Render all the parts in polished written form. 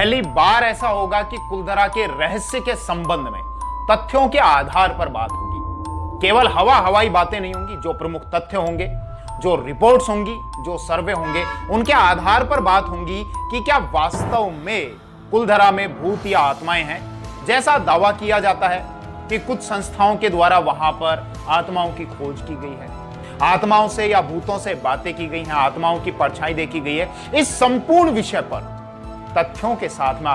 पहली बार ऐसा होगा कि कुलधरा के रहस्य के संबंध में तथ्यों के आधार पर बात होगी। केवल हवाई बातें नहीं होंगी। जो प्रमुख तथ्य होंगे, जो रिपोर्ट्स होंगी, जो सर्वे होंगे, उनके आधार पर बात होंगी कि क्या वास्तव में कुलधरा में भूत या आत्माएं हैं, जैसा दावा किया जाता है कि कुछ संस्थाओं के द्वारा वहां पर आत्माओं की खोज की गई है, आत्माओं से या भूतों से बातें की गई हैं, आत्माओं की परछाई देखी गई है। इस संपूर्ण विषय पर तथ्यों के साथ में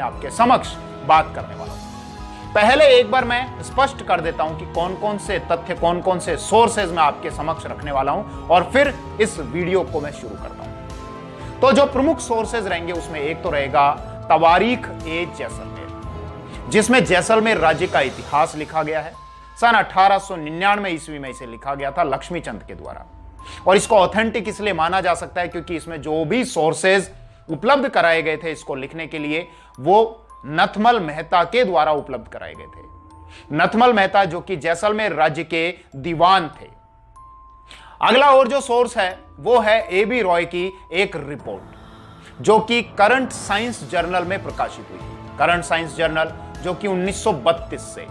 आपके समक्ष बात करने वाला हूं। पहले एक बार मैं स्पष्ट कर देता हूं कि कौन कौन से तथ्य, कौन कौन से सोर्सेज मैं आपके समक्ष रखने वाला हूं और फिर इस वीडियो को मैं शुरू करता हूं। तो जो प्रमुख सोर्सेज रहेंगे उसमें एक तो रहेगा तवारीख ए जैसलमेर, जिसमें जैसलमेर राज्य का इतिहास लिखा गया है। सन 1899 ईस्वी में इसे लिखा गया था लक्ष्मीचंद के द्वारा। और इसको ऑथेंटिक इसलिए माना जा सकता है क्योंकि इसमें जो भी सोर्सेज उपलब्ध कराए गए थे इसको लिखने के लिए, वो नथमल मेहता के द्वारा उपलब्ध कराए गए थे। नथमल मेहता जो कि जैसलमेर राज्य के दीवान थे। अगला और जो सोर्स है वो है ए.बी. रॉय की एक रिपोर्ट जो कि करंट साइंस जर्नल में प्रकाशित हुई। करंट साइंस जर्नल जो कि 1932 से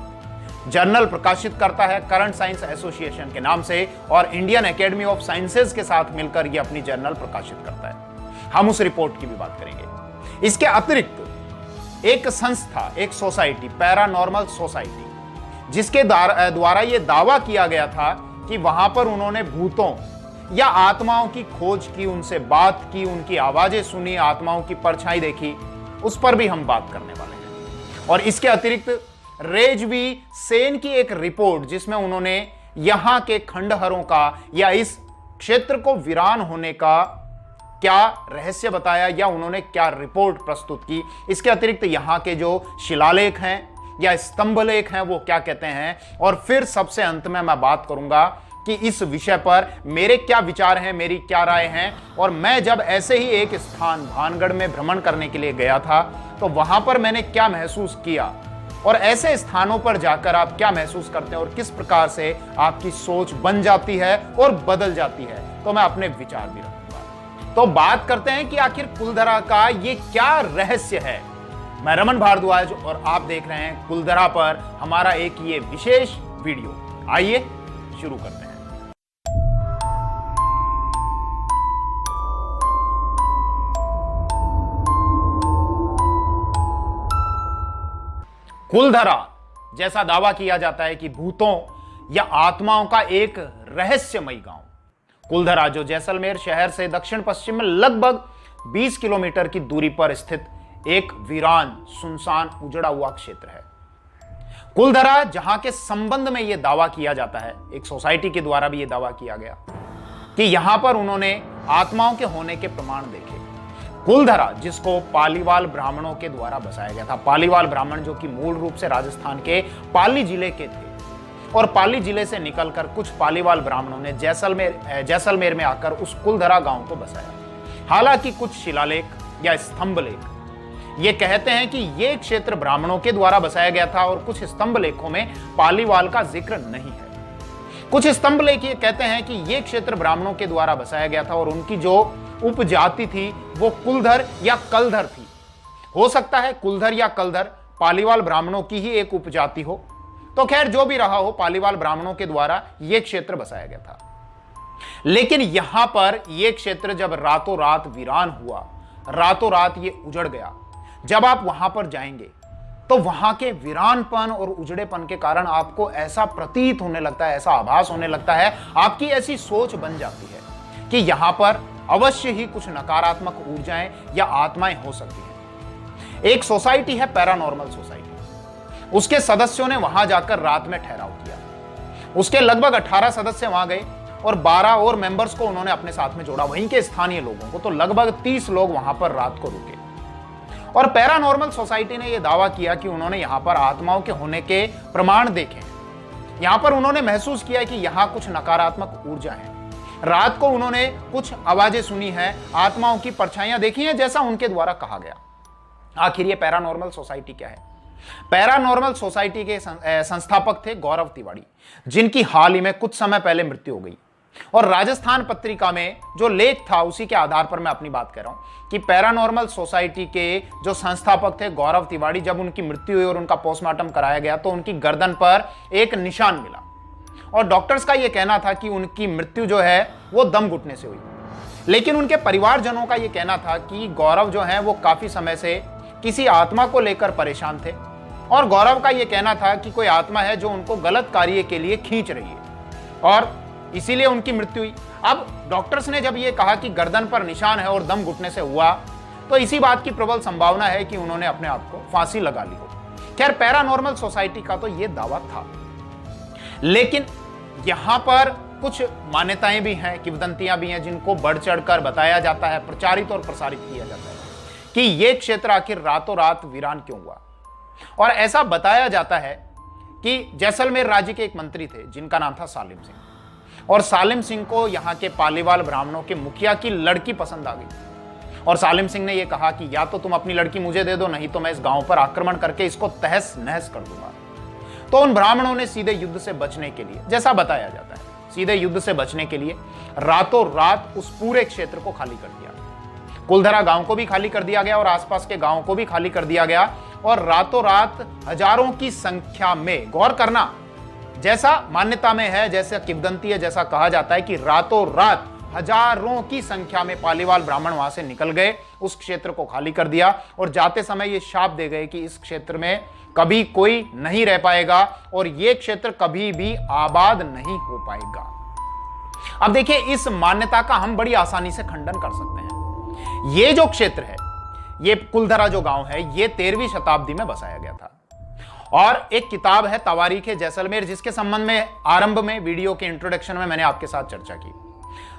जर्नल प्रकाशित करता है करंट साइंस एसोसिएशन के नाम से, और इंडियन एकेडमी ऑफ साइंसेज के साथ मिलकर यह अपनी जर्नल प्रकाशित करता है। हम उस रिपोर्ट की भी बात करेंगे। इसके अतिरिक्त एक संस्था, एक सोसाइटी, पैरानॉर्मल सोसाइटी, जिसके द्वारा यह दावा किया गया था कि वहां पर उन्होंने भूतों या आत्माओं की खोज की, उनसे बात की, उनकी आवाजें सुनी, आत्माओं की परछाई देखी, उस पर भी हम बात करने वाले हैं। और इसके अतिरिक्त रेजवी सेन की एक रिपोर्ट जिसमें उन्होंने यहां के खंडहरों का या इस क्षेत्र को वीरान होने का क्या रहस्य बताया या उन्होंने क्या रिपोर्ट प्रस्तुत की। इसके अतिरिक्त यहां के जो शिलालेख हैं या स्तंभलेख हैं वो क्या कहते हैं। और फिर सबसे अंत में मैं बात करूंगा कि इस विषय पर मेरे क्या विचार हैं, मेरी क्या राय हैं। और मैं जब ऐसे ही एक स्थान भानगढ़ में भ्रमण करने के लिए गया था तो वहां पर मैंने क्या महसूस किया और ऐसे स्थानों पर जाकर आप क्या महसूस करते हैं और किस प्रकार से आपकी सोच बन जाती है और बदल जाती है, तो मैं अपने विचार भी रखूंगा। तो बात करते हैं कि आखिर कुलधरा का ये क्या रहस्य है। मैं रमन भारद्वाज और आप देख रहे हैं कुलधरा पर हमारा एक ये विशेष वीडियो। आइए शुरू करते हैं। कुलधरा जैसा दावा किया जाता है कि भूतों या आत्माओं का एक रहस्यमयी गांव। कुलधरा जो जैसलमेर शहर से दक्षिण पश्चिम में लगभग 20 किलोमीटर की दूरी पर स्थित एक वीरान, सुनसान, उजड़ा हुआ क्षेत्र है। कुलधरा जहां के संबंध में यह दावा किया जाता है, एक सोसाइटी के द्वारा भी यह दावा किया गया कि यहां पर उन्होंने आत्माओं के होने के प्रमाण देखे। कुलधरा जिसको पालीवाल ब्राह्मणों के द्वारा बसाया गया था। पालीवाल ब्राह्मण जो कि मूल रूप से राजस्थान के पाली जिले के थे और पाली जिले से निकलकर कुछ पालीवाल ब्राह्मणों ने जैसलमेर में आकर उस कुलधरा गांव को बसाया। हालांकि कुछ शिलालेख या स्तंभलेख ये कहते हैं कि ये क्षेत्र ब्राह्मणों के द्वारा बसाया गया था और कुछ स्तंभलेखों में पालीवाल का जिक्र नहीं है। कुछ स्तंभलेख ये कहते हैं कि ये क्षेत्र ब्राह्मणों के द्वारा बसाया गया था और उनकी जो उपजाति थी वो कुलधर या कलधर थी। हो सकता है कुलधर या कलधर पालीवाल ब्राह्मणों की ही एक उपजाति हो। तो खैर जो भी रहा हो, पालीवाल ब्राह्मणों के द्वारा यह क्षेत्र बसाया गया था। लेकिन यहां पर यह क्षेत्र जब रातों रात वीरान हुआ, रातों रात ये उजड़ गया, जब आप वहां पर जाएंगे तो वहां के वीरानपन और उजड़ेपन के कारण आपको ऐसा प्रतीत होने लगता है, ऐसा आभास होने लगता है, आपकी ऐसी सोच बन जाती है कि यहां पर अवश्य ही कुछ नकारात्मक ऊर्जाएं या आत्माएं हो सकती हैं। एक सोसाइटी है पैरानॉर्मल सोसाइटी। उसके सदस्यों ने वहां जाकर रात में ठहराव किया। उसके लगभग 18 सदस्य वहां गए और 12 और मेंबर्स को उन्होंने अपने साथ में जोड़ा, वहीं के स्थानीय लोगों को। तो लगभग 30 लोग वहां पर रात को रुके और पैरानॉर्मल सोसाइटी ने यह दावा किया कि उन्होंने यहां पर आत्माओं के होने के प्रमाण देखे। यहां पर उन्होंने महसूस किया कि यहां कुछ नकारात्मक ऊर्जा है। रात को उन्होंने कुछ आवाजें सुनी हैं, आत्माओं की परछाइयां देखी हैं, जैसा उनके द्वारा कहा गया। आखिर ये पैरानॉर्मल सोसाइटी क्या है? पैरानॉर्मल सोसाइटी के संस्थापक थे गौरव तिवारी, जिनकी हाल ही में कुछ समय पहले मृत्यु हो गई। और राजस्थान पत्रिका में जो लेख था उसी के आधार पर मैं अपनी बात कर रहा हूं कि पैरानॉर्मल सोसाइटी के जो संस्थापक थे गौरव तिवारी, जब उनकी मृत्यु हुई और उनका पोस्टमार्टम कराया गया तो उनकी गर्दन पर एक निशान मिला और डॉक्टर्स का यह कहना था कि उनकी मृत्यु जो है वो दम घुटने से हुई। लेकिन उनके परिवारजनों का यह कहना था कि गौरव जो है वो काफी समय से किसी आत्मा को लेकर परेशान थे और गौरव का यह कहना था कि कोई आत्मा है जो उनको गलत कार्य के लिए खींच रही है और इसीलिए उनकी मृत्यु हुई। अब डॉक्टर्स ने जब यह कहा कि गर्दन पर निशान है और दम घुटने से हुआ तो इसी बात की प्रबल संभावना है कि उन्होंने अपने आप को फांसी लगा ली हो। खैर, पैरानॉर्मल सोसाइटी का तो यह दावा था, लेकिन यहां पर कुछ मान्यताएं भी हैं, किंवदंतियां भी हैं जिनको बढ़ चढ़कर बताया जाता है, प्रचारित और प्रसारित किया जाता है कि यह क्षेत्र आखिर रातों रात वीरान क्यों हुआ। और ऐसा बताया जाता है कि जैसलमेर राज्य के एक मंत्री थे जिनका नाम था सालिम सिंह, और सालिम सिंह को यहाँ के पालीवाल ब्राह्मणों के मुखिया की लड़की पसंद आ गई और सालिम सिंह ने यह कहा कि या तो तुम अपनी लड़की मुझे दे दो, नहीं तो मैं इस गांव पर आक्रमण करके इसको तहस नहस कर दूंगा। तो उन ब्राह्मणों ने सीधे युद्ध से बचने के लिए, जैसा बताया जाता है, सीधे युद्ध से बचने के लिए रातों रात उस पूरे क्षेत्र को खाली कर दिया। कुलधरा गांव को भी खाली कर दिया गया और आसपास के गांवों को भी खाली कर दिया गया और रातों रात हजारों की संख्या में, गौर करना, जैसा मान्यता में है, जैसा किंवदंती है, जैसा कहा जाता है कि रातों रात हजारों की संख्या में पालीवाल ब्राह्मण वहां से निकल गए, उस क्षेत्र को खाली कर दिया और जाते समय ये शाप दे गए कि इस क्षेत्र में कभी कोई नहीं रह पाएगा और यह क्षेत्र कभी भी आबाद नहीं हो पाएगा। अब देखिए, इस मान्यता का हम बड़ी आसानी से खंडन कर सकते हैं। यह जो क्षेत्र है, ये कुलधरा जो गांव है, ये 13वीं शताब्दी में बसाया गया था और एक किताब है तवारीख जैसलमेर, जिसके संबंध में आरंभ में वीडियो के इंट्रोडक्शन में मैंने आपके साथ चर्चा की।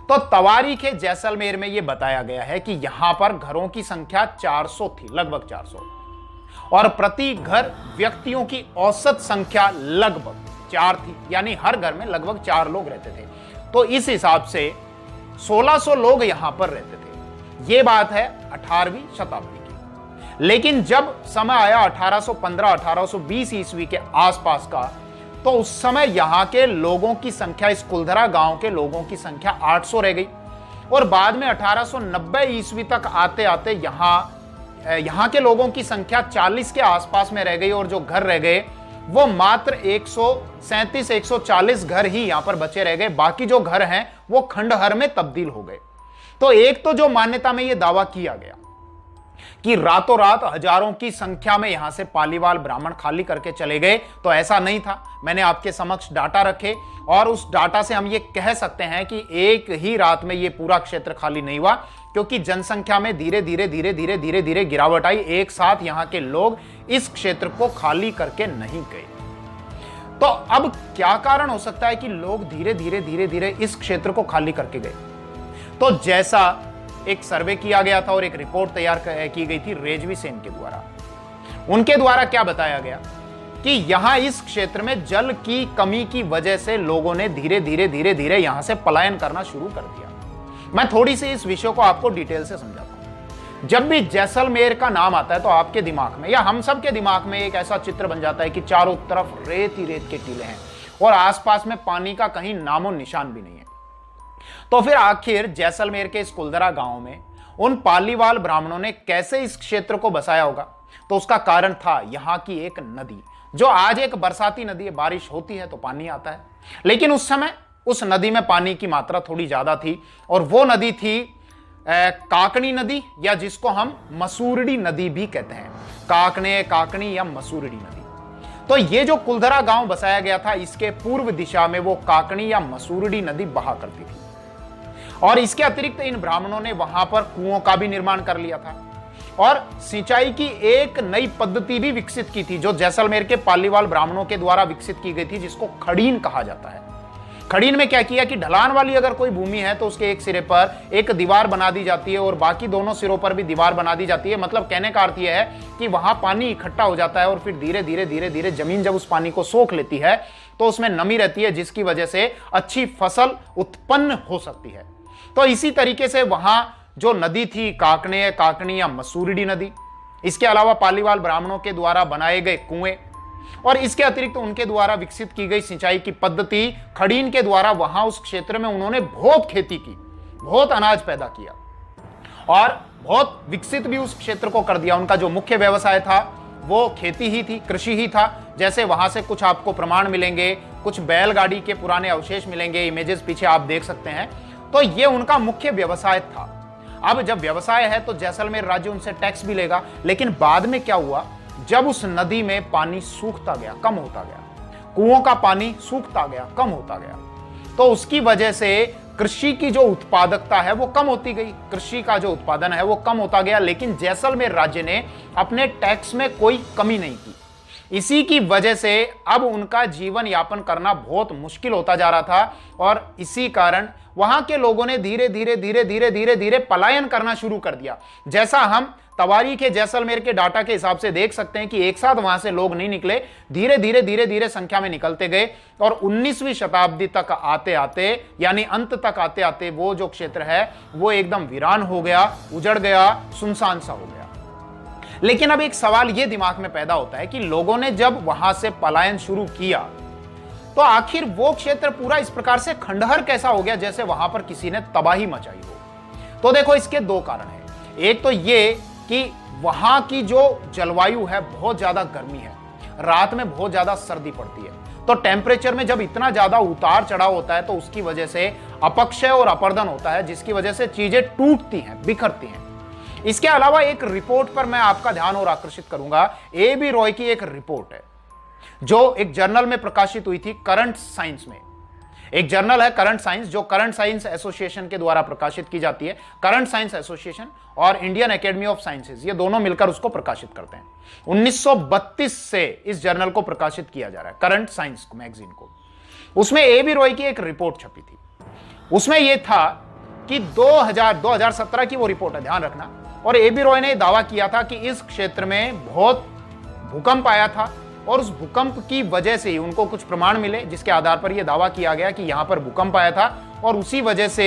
तो तवारीख जैसलमेर में यह बताया गया है कि यहां पर घरों की संख्या 400 थी, लगभग 400, और प्रति घर व्यक्तियों की औसत संख्या लगभग 4 थी, यानी हर घर में लगभग 4 लोग रहते थे। तो इस हिसाब से 1600 लोग यहां पर रहते थे। यह बात है 18वीं शताब्दी की। लेकिन जब समय आया 1815-1820 ईस्वी के आसपास का, तो उस समय यहां के लोगों की संख्या, इस कुलधरा गांव के लोगों की संख्या 800 रह गई और बाद में 1890 ईस्वी तक आते आते यहां के लोगों की संख्या 40 के आसपास में रह गई और जो घर रह गए वो मात्र 137-140 घर ही यहां पर बचे रह गए। बाकी जो घर हैं वो खंडहर में तब्दील हो गए। तो एक तो जो मान्यता में यह दावा किया गया कि रातों रात हजारों की संख्या में यहां से पालीवाल ब्राह्मण खाली करके चले गए, तो ऐसा नहीं था। मैंने आपके समक्ष डाटा रखे और उस डाटा से हम ये कह सकते हैं कि एक ही रात में ये पूरा क्षेत्र खाली नहीं हुआ, क्योंकि जनसंख्या में धीरे धीरे गिरावट आई। एक साथ यहां के लोग इस क्षेत्र को खाली करके नहीं गए। तो अब क्या कारण हो सकता है कि लोग धीरे धीरे इस क्षेत्र को खाली करके गए? तो जैसा एक सर्वे किया गया था और एक रिपोर्ट तैयार की गई थी रेजवी सेन के द्वारा, उनके द्वारा क्या बताया गया कि यहां इस क्षेत्र में जल की कमी की वजह से लोगों ने धीरे धीरे यहां से पलायन करना शुरू कर दिया। मैं थोड़ी सी इस विषय को आपको डिटेल से समझाता हूं। जब भी जैसलमेर का नाम आता है तो आपके दिमाग में या हम सब के दिमाग में एक ऐसा चित्र बन जाता है कि चारों तरफ रेत ही रेत के टीले हैं और आसपास में पानी का कहीं नामो निशान भी नहीं है। तो फिर आखिर जैसलमेर के इस कुलधरा गांव में उन पालीवाल ब्राह्मणों ने कैसे इस क्षेत्र को बसाया होगा? तो उसका कारण था यहां की एक नदी, जो आज एक बरसाती नदी है। बारिश होती है तो पानी आता है, लेकिन उस समय उस नदी में पानी की मात्रा थोड़ी ज्यादा थी और वो नदी थी काकनी नदी, या जिसको हम मसूरडी नदी भी कहते हैं। काकनी या मसूरडी नदी। तो ये जो कुलधरा गांव बसाया गया था, इसके पूर्व दिशा में वो काकनी या मसूरडी नदी बहा करती थी और इसके अतिरिक्त इन ब्राह्मणों ने वहां पर कुओं का भी निर्माण कर लिया था और सिंचाई की एक नई पद्धति भी विकसित की थी, जो जैसलमेर के पालीवाल ब्राह्मणों के द्वारा विकसित की गई थी, जिसको खड़ीन कहा जाता है। खड़ीन में क्या किया कि ढलान वाली अगर कोई भूमि है तो उसके एक सिरे पर एक दीवार बना दी जाती है और बाकी दोनों सिरों पर भी दीवार बना दी जाती है। मतलब कहने का अर्थ यह है कि वहां पानी इकट्ठा हो जाता है और फिर धीरे धीरे जमीन जब उस पानी को सोख लेती है तो उसमें नमी रहती है, जिसकी वजह से अच्छी फसल उत्पन्न हो सकती है। तो इसी तरीके से वहां जो नदी थी काकनी या मसूरडी नदी, इसके अलावा पालीवाल ब्राह्मणों के द्वारा बनाए गए कुएं, और इसके अतिरिक्त उनके द्वारा विकसित की गई सिंचाई की पद्धति खड़ीन के द्वारा वहां उस क्षेत्र में उन्होंने बहुत खेती की, बहुत अनाज पैदा किया और बहुत विकसित भी उस क्षेत्र को कर दिया। उनका जो मुख्य व्यवसाय था वो खेती ही थी, कृषि ही था। जैसे वहां से कुछ आपको प्रमाण मिलेंगे, कुछ बैलगाड़ी के पुराने अवशेष मिलेंगे, इमेजेस पीछे आप देख सकते हैं। तो ये उनका मुख्य व्यवसाय था। अब जब व्यवसाय है तो जैसलमेर राज्य उनसे टैक्स भी लेगा, लेकिन बाद में क्या हुआ, जब उस नदी में पानी सूखता गया, कम होता गया, कुओं का पानी सूखता गया, कम होता गया, तो उसकी वजह से कृषि की जो उत्पादकता है वो कम होती गई, कृषि का जो उत्पादन है वो कम होता गया। लेकिन जैसलमेर राज्य ने अपने टैक्स में कोई कमी नहीं की। इसी की वजह से अब उनका जीवन यापन करना बहुत मुश्किल होता जा रहा था और इसी कारण वहां के लोगों ने धीरे धीरे पलायन करना शुरू कर दिया। जैसा हम तवारीख के जैसलमेर के डाटा के हिसाब से देख सकते हैं कि एक साथ वहां से लोग नहीं निकले, धीरे धीरे संख्या में निकलते गए और 19वीं शताब्दी तक आते आते, यानी अंत तक आते आते वो जो क्षेत्र है वो एकदम वीरान हो गया, उजड़ गया, सुनसान सा हो गया। लेकिन अब एक सवाल ये दिमाग में पैदा होता है कि लोगों ने जब वहां से पलायन शुरू किया तो आखिर वो क्षेत्र पूरा इस प्रकार से खंडहर कैसा हो गया जैसे वहां पर किसी ने तबाही मचाई हो। तो देखो, इसके दो कारण हैं। एक तो ये कि वहां की जो जलवायु है बहुत ज्यादा गर्मी है, रात में बहुत ज्यादा सर्दी पड़ती है, तो टेम्परेचर में जब इतना ज्यादा उतार चढ़ाव होता है तो उसकी वजह से अपक्षय और अपरदन होता है, जिसकी वजह से चीजें टूटती हैं, बिखरती हैं। इसके अलावा एक रिपोर्ट पर मैं आपका ध्यान और आकर्षित करूंगा। ए.बी. रॉय की एक रिपोर्ट है जो एक जर्नल में प्रकाशित हुई थी, करंट साइंस में। एक जर्नल है करंट साइंस, जो करंट साइंस एसोसिएशन के द्वारा प्रकाशित की जाती है। करंट साइंस एसोसिएशन और इंडियन एकेडमी ऑफ साइंसेज, ये दोनों मिलकर उसको प्रकाशित करते हैं। 1932 से इस जर्नल को प्रकाशित किया जा रहा है, करंट साइंस मैगजीन को। उसमें ए.बी. रॉय की एक रिपोर्ट छपी थी। उसमें यह था कि 2017 की वो रिपोर्ट है, ध्यान रखना। और ए.बी. रॉय ने दावा किया था कि इस क्षेत्र में बहुत भूकंप आया था और उस भूकंप की वजह से ही उनको कुछ प्रमाण मिले जिसके आधार पर यह दावा किया गया कि यहां पर भूकंप आया था और उसी वजह से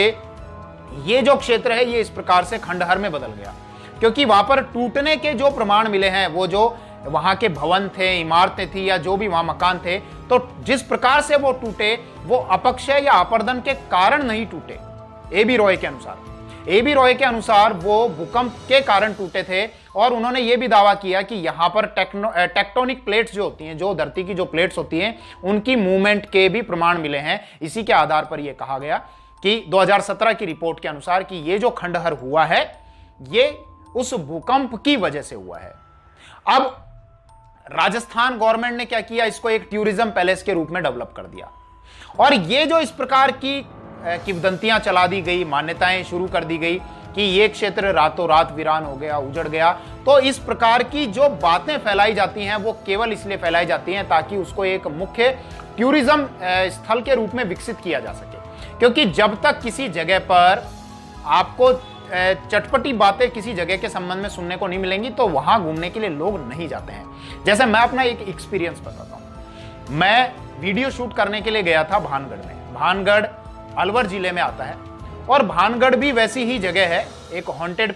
ये जो क्षेत्र है ये इस प्रकार से खंडहर में बदल गया। क्योंकि वहां पर टूटने के जो प्रमाण मिले हैं, वो जो वहां के भवन थे, इमारतें थी या जो भी वहां मकान थे, तो जिस प्रकार से वो टूटे वो अपक्षय या अपरदन के कारण नहीं टूटे। ए.बी. रॉय के अनुसार, ए.बी. रॉय के अनुसार वो भूकंप के कारण टूटे थे। और उन्होंने ये भी दावा किया कि यहां पर टेक्टोनिक प्लेट्स जो होती हैं, जो धरती की जो प्लेट्स होती हैं, उनकी मूवमेंट के भी प्रमाण मिले हैं। इसी के आधार पर यह कहा गया कि 2017 की रिपोर्ट के अनुसार कि ये जो खंडहर हुआ है ये उस भूकंप की वजह से हुआ है। अब राजस्थान गवर्नमेंट ने क्या किया, इसको एक टूरिज्म पैलेस के रूप में डेवलप कर दिया। और ये जो इस प्रकार की किंवदंतियां चला दी गई, मान्यताएं शुरू कर दी गई कि ये क्षेत्र रातों रात वीरान हो गया, उजड़ गया, तो इस प्रकार की जो बातें फैलाई जाती हैं वो केवल इसलिए फैलाई जाती हैं ताकि उसको एक मुख्य टूरिज्म स्थल के रूप में विकसित किया जा सके। क्योंकि जब तक किसी जगह पर आपको चटपटी बातें किसी जगह के संबंध में सुनने को नहीं मिलेंगी तो वहां घूमने के लिए लोग नहीं जाते हैं। जैसे मैं अपना एक एक्सपीरियंस बताता हूं। मैं वीडियो शूट करने के लिए गया था भानगढ़ में। भानगढ़ अलवर जिले में आता है और भानगढ़ भी वैसी ही जगह है, एक हॉन्टेड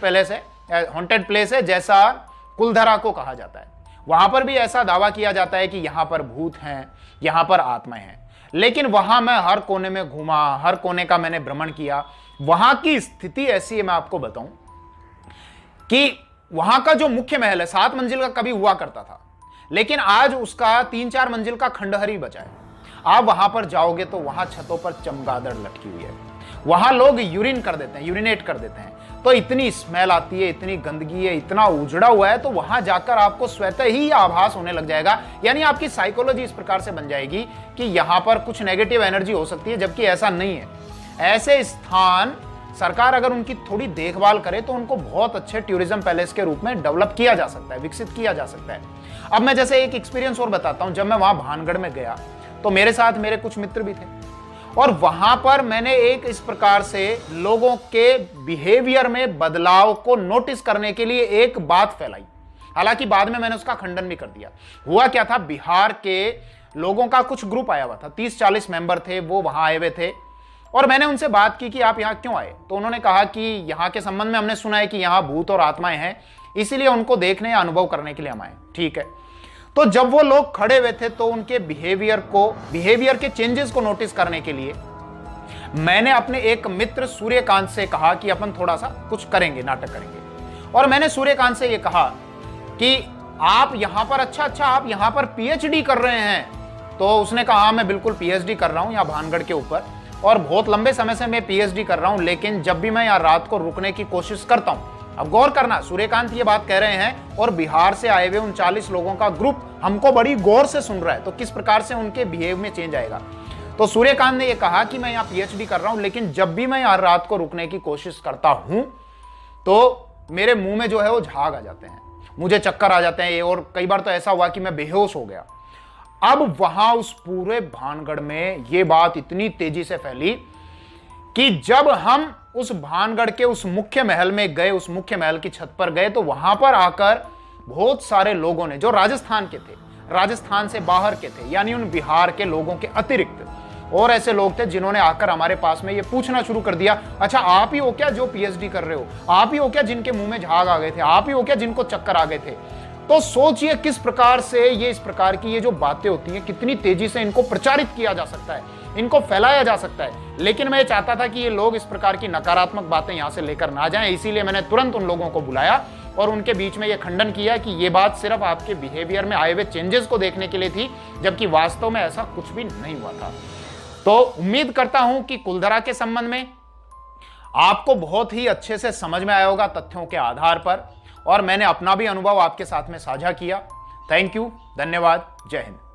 प्लेस है जैसा कुलधरा को कहा जाता है। वहां पर भी ऐसा दावा किया जाता है कि यहां पर भूत हैं, यहां पर आत्माएं हैं। लेकिन वहां मैं हर कोने में घूमा, हर कोने का मैंने भ्रमण किया। वहां की स्थिति ऐसी है, मैं आपको बताऊं कि वहां का जो मुख्य महल है 7 मंजिल का कभी हुआ करता था, लेकिन आज उसका 3-4 मंजिल का खंडहर ही बचा है। आप वहां पर जाओगे तो वहां छतों पर चमगादड़ लटकी हुई है। वहां लोग यूरिनेट कर देते हैं, तो इतनी स्मेल आती है, इतनी गंदगी है, इतना उजड़ा हुआ है, तो वहां जाकर आपको स्वतः ही आभास होने लग जाएगा, यानी आपकी साइकोलॉजी इस प्रकार से बन जाएगी कि यहां पर कुछ नेगेटिव एनर्जी हो सकती है, जबकि ऐसा नहीं है। ऐसे स्थान सरकार अगर उनकी थोड़ी देखभाल करे तो उनको बहुत अच्छे टूरिज्म पैलेस के रूप में डेवलप किया जा सकता है, विकसित किया जा सकता है। अब मैं जैसे एक एक्सपीरियंस और बताता हूं। जब मैं वहां भानगढ़ में गया तो मेरे साथ मेरे कुछ मित्र भी थे और वहां पर मैंने एक इस प्रकार से लोगों के बिहेवियर में बदलाव को नोटिस करने के लिए एक बात फैलाई। हालांकि बाद में मैंने उसका खंडन भी कर दिया। हुआ क्या था, बिहार के लोगों का कुछ ग्रुप आया हुआ था, 30-40 मेंबर थे, वो वहां आए हुए थे और मैंने उनसे बात की कि आप यहाँ क्यों आए। तो उन्होंने कहा कि यहाँ के संबंध में हमने सुना है कि यहाँ भूत और आत्माएं हैं, इसीलिए उनको देखने या अनुभव करने के लिए हम आए। ठीक है, तो जब वो लोग खड़े हुए थे तो उनके बिहेवियर के चेंजेस को नोटिस करने के लिए मैंने अपने एक मित्र सूर्यकांत से कहा कि अपन थोड़ा सा कुछ करेंगे, नाटक करेंगे। और मैंने सूर्यकांत से ये कहा कि आप यहां पर अच्छा आप यहां पर पीएचडी कर रहे हैं। तो उसने कहा मैं बिल्कुल पीएचडी कर रहा हूं यहां भानगढ़ के ऊपर, और बहुत लंबे समय से मैं पीएचडी कर रहा हूं, लेकिन जब भी मैं यहां रात को रुकने की कोशिश करता हूं। अब गौर करना, सूर्यकांत ये बात कह रहे हैं और बिहार से आए हुए 39 लोगों का ग्रुप हमको बड़ी गौर से सुन रहा है, तो किस प्रकार से उनके बिहेव में चेंज आएगा। तो सूर्यकांत ने यह कहा कि मैं यहाँ पीएचडी कर रहा हूं, लेकिन जब भी मैं यहाँ रात को रुकने की कोशिश करता हूं तो मेरे मुंह में जो है वो झाग आ जाते हैं, मुझे चक्कर आ जाते हैं, और कई बार तो ऐसा हुआ कि मैं बेहोश हो गया। अब वहां उस पूरे भानगढ़ में यह बात इतनी तेजी से फैली कि जब हम उस भानगढ़ के उस मुख्य महल में गए, उस मुख्य महल की छत पर गए, तो वहां पर आकर बहुत सारे लोगों ने, जो राजस्थान के थे, राजस्थान से बाहर के थे, यानी उन बिहार के लोगों के अतिरिक्त और ऐसे लोग थे जिन्होंने आकर हमारे पास में ये पूछना शुरू कर दिया, अच्छा आप ही हो क्या जो पीएचडी कर रहे हो, आप ही हो क्या जिनके मुंह में झाग आ गए थे, आप ही हो क्या जिनको चक्कर आ गए थे। तो सोचिए किस प्रकार से ये इस प्रकार की ये जो बातें होती हैं, कितनी तेजी से इनको प्रचारित किया जा सकता है, इनको फैलाया जा सकता है। लेकिन मैं चाहता था कि ये लोग इस प्रकार की नकारात्मक बातें यहां से लेकर ना जाएं, इसीलिए मैंने तुरंत उन लोगों को बुलाया और उनके बीच में ये खंडन किया कि ये बात सिर्फ आपके बिहेवियर में आए हुए चेंजेस को देखने के लिए थी, जबकि वास्तव में ऐसा कुछ भी नहीं हुआ था। तो उम्मीद करता हूं कि कुलधरा के संबंध में आपको बहुत ही अच्छे से समझ में आया होगा तथ्यों के आधार पर, और मैंने अपना भी अनुभव आपके साथ में साझा किया। थैंक यू, धन्यवाद, जय हिंद।